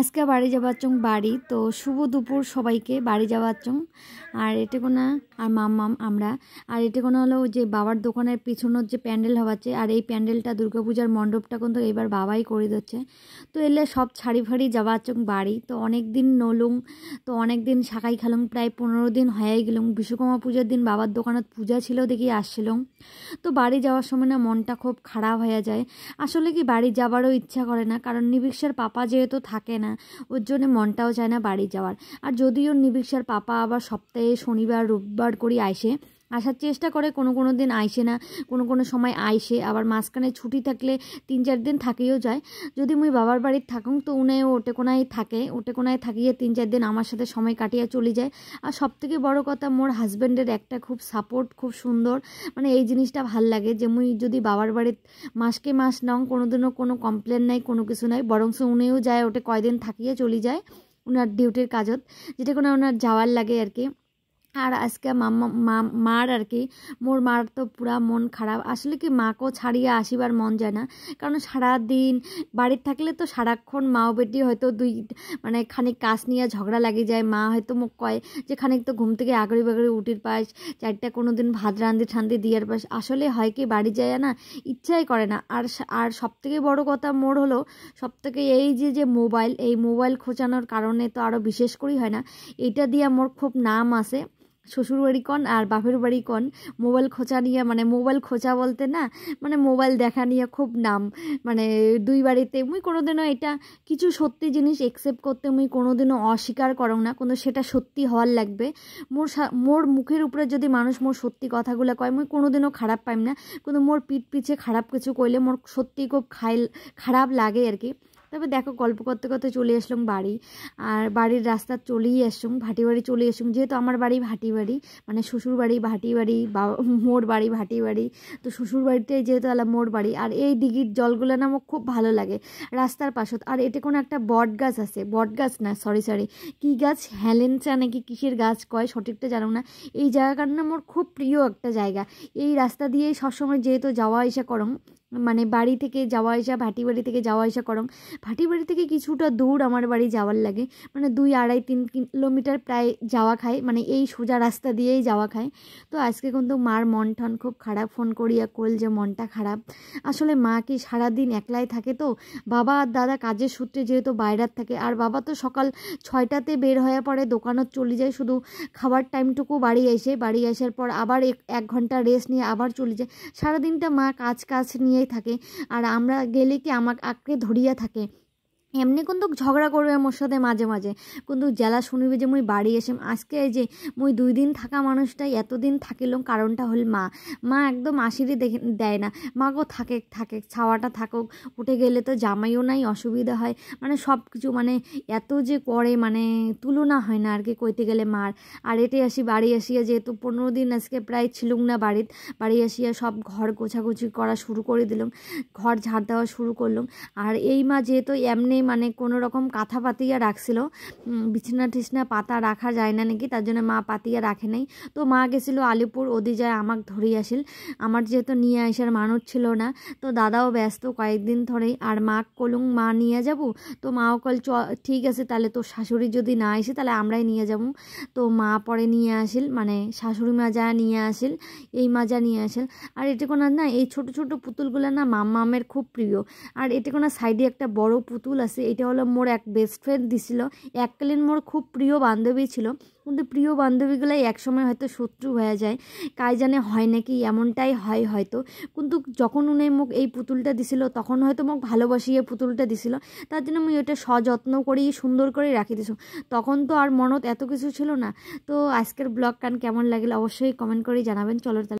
আজকে বাড়ি যাবার চং বাড়ি তো শুভ দুপুর সবাইকে বাড়ি যাবার চং আর এটা কোনা আর মাম্মাম আমরা আর এটা কোনা হলো যে বাবার দোকানের পিছনের যে প্যান্ডেল হওয়াচ্ছে আর এই প্যান্ডেলটা দুর্গাপূজার মণ্ডপটা কিন্তু এবার বাবাই করে দিচ্ছে। তো এলে সব ছাড়ি ফাড়ি যাবার চং বাড়ি তো অনেক দিন নলুং তো অনেক দিন শাকাই খালুং প্রায় 15 দিন হয়ে গেলুম। বিশ্বকর্মা পূজার দিন বাবার দোকানত পূজা ছিল দেখি আসছিলাম। তো বাড়ি যাওয়ার সময় না মনটা খুব খারাপ হয়ে যায়। আসলে কি বাড়ি যাবারও ইচ্ছা করে না, কারণ নিবিক্ষার পাপা যেহেতু থাকে না ওর জন্য মনটাও চায় না বাড়ি যাওয়ার। আর যদিও নিবিক্ষার পাপা আবার সপ্তাহে শনিবার রোববার করে আসার চেষ্টা করে, কোনো দিন আইসে না, কোনো সময় আইসে, আবার মাঝখানে ছুটি থাকলে 3-4 দিন থাকিও যায়। যদি মুই বাবার বাড়ির থাকুন তো উনিও ওটে কোনায় থাকিয়ে 3-4 দিন আমার সাথে সময় কাটিয়ে চলে যায়। আর সবথেকে বড় কথা মোর হাজব্যান্ডের একটা খুব সাপোর্ট, খুব সুন্দর, মানে এই জিনিসটা ভাল লাগে যে মুই যদি বাবার বাড়ির মাসকে মাস নং কোনোদিনও কোনো কমপ্লেন নাই, কোনো কিছু নাই, বরং উনিও যায় ওটে কয়দিন থাকিয়ে চলে যায় ওনার ডিউটির কাজত, যেটা কোনো ওনার যাওয়ার লাগে আর কি। আর আজকে মার আর কি মোর মার তো পুরা মন খারাপ। আসলে কি মাকেও ছাড়িয়ে আসিবার মন যায় না, কারণ সারাদিন বাড়ির থাকলে তো সারাক্ষণ মাও বেটি হয়তো মানে খানিক কাজ নিয়ে ঝগড়া লাগে যায়। মা হয়তো মোক কয় যে খানিক তো ঘুম থেকে আগড়ি বাগড়ি উঠির পাস, চারটা কোনো দিন ভাত ঠান্দি দিয়ার পাস। আসলে হয় কি বাড়ি যায় না, ইচ্ছাই করে না। আর সবথেকে বড় কথা মোর হলো সবথেকে এই যে মোবাইল খোঁচানোর কারণে তো আরও বিশেষ করেই হয় না, এইটা দিয়ে মোর খুব নাম আছে শ্বশুর বাড়ি কন আর বাপের বাড়ি কন। মোবাইল খোঁচা নিয়ে, মানে মোবাইল খোঁচা বলতে না, মানে মোবাইল দেখা নিয়ে খুব নাম, মানে দুই বাড়িতে মুই কোনোদিনও এটা কিছু সত্যি জিনিস একসেপ্ট করতে মুই কোনোদিনও অস্বীকার করং না, কিন্তু সেটা সত্যি হওয়ার লাগবে। মোর মুখের উপরে যদি মানুষ মোর সত্যি কথাগুলো কয় মুই কোনোদিনও খারাপ পাইম না, কিন্তু মোর পিছে খারাপ কিছু কইলে মোর সত্যি খুব খারাপ লাগে আর কি। তবে দেখো গল্প করতে করতে চলে আসলাম বাড়ি, আর বাড়ির রাস্তা চলেই আসুম ভাটি বাড়ি চলে আসুম। যেহেতু আমার বাড়ি ভাটি বাড়ি, মানে শ্বশুর বাড়ি ভাটি বাড়ি, মোর বাড়ি ভাটি বাড়ি, তো শ্বশুর বাড়িটাই যেহেতু আলা মোর বাড়ি। আর এই দিঘির জলগুলো না আমার খুব ভালো লাগে রাস্তার পাশত। আর এতে কোনো একটা বট গাছ আছে, বট গাছ না সরি কি গাছ, হেলেনচা নাকি কিসের গাছ কয় সঠিকটা জানো না। এই জায়গাটার না মোর খুব প্রিয় একটা জায়গা। এই রাস্তা দিয়েই সবসময় যেহেতু যাওয়া আসা করং, মানে বাড়ি থেকে যাওয়া আসা, ভাটি বাড়ি থেকে যাওয়া আসা করং। ভাটি বাড়ি থেকে কিছুটা দূর আমার বাড়ি যাওয়ার লাগে, মানে 2-2.5-3 কিলোমিটার প্রায় যাওয়া খায়, মানে এই সোজা রাস্তা দিয়েই যাওয়া খায়। তো আজকে কিন্তু মার মন টন খুব খারাপ, ফোন করিয়া কল যে মনটা খারাপ। আসলে মা কি সারাদিন একলাই থাকে, তো বাবা আর দাদা কাজের সূত্রে যেহেতু বাইরের থাকে, আর বাবা তো সকাল 6টাতে বের হয়ে পড়ে দোকানত চলে যায়, শুধু খাবার টাইমটুকু বাড়ি আসার পর আবার 1 ঘন্টা রেস্ট নিয়ে আবার চলে যায়। সারাদিনটা মা কাজ নিয়েই থাকে, আর আমরা গেলে কি আমাকে আঁকড়ে ধরিয়া থাকে। এমনি কিন্তু ঝগড়া করবে মোর সাথে মাঝে মাঝে, কিন্তু জেলা শুনিবে যে মুই বাড়ি এসে আজকে এই যে মুই 2 দিন থাকা মানুষটাই এতদিন থাকিলাম, কারণটা হল মা একদম আশিরই দেয় না। মা গো থাকে ছাওয়াটা থাকুক, উঠে গেলে তো জামাইও নাই, অসুবিধা হয়, মানে সব কিছু মানে এত যে করে, মানে তুলনা হয় না আর কি কইতে গেলে মার। আর এতে বাড়ি আসিয়া যেহেতু 15 দিন আজকে প্রায় ছিলুম না বাড়ি আসিয়া সব ঘর গোছাগুছি করা শুরু করে দিলাম, ঘর ঝাড় দেওয়া শুরু করলাম। আর এই মা যেহেতু এমনি মানে কোনো রকম কাঁথা পাতিয়া রাখছিল, বিছনা টিছনা পাতা রাখা যায় না নাকি, তার জন্য মা পাতিয়া রাখে নাই। তো মা গেছিলো আলিপুর, ওদি যায় আমাকে ধরিয়ে আসিল। আমার যেহেতু নিয়ে আসার মানুষ ছিল না, তো দাদাও ব্যস্ত কয়েকদিন ধরেই, আর মা কলুং মা নিয়ে যাব। তো মাও কল ঠিক আছে তাহলে তোর শাশুড়ি যদি না আসে তাহলে আমরাই নিয়ে যাব। তো মা পরে নিয়ে আসিল, মানে শাশুড়ি মা যা নিয়ে আসিল, এই মা যা নিয়ে আসিল। আর এটা কোনো না এই ছোট ছোট পুতুলগুলো না মামের খুব প্রিয়। আর এটা কোনো সাইডে একটা বড় পুতুল আছে, এটা হলো মোর এক বেস্ট ফ্রেন্ড দিছিল, এককালীন মোর খুব প্রিয় বান্ধবী ছিল। কিন্তু প্রিয় বান্ধবীগুলাই একসময় হয়তো শত্রু হয়ে যায়, কাই জানে হয় নাকি, এমনটাই হয় হয়তো। কিন্তু যখন উনি মোক এই পুতুলটা দিছিল তখন হয়তো মোক ভালোবাসিয়ে পুতুলটা দিছিল, তার জন্য আমি ওটা সযত্ন করেই সুন্দর করে রাখি দিছো। তখন তো আর মনত এত কিছু ছিল না। তো আজকের ব্লগ কেমন লাগলো অবশ্যই কমেন্ট করে জানাবেন। চলো তাহলে।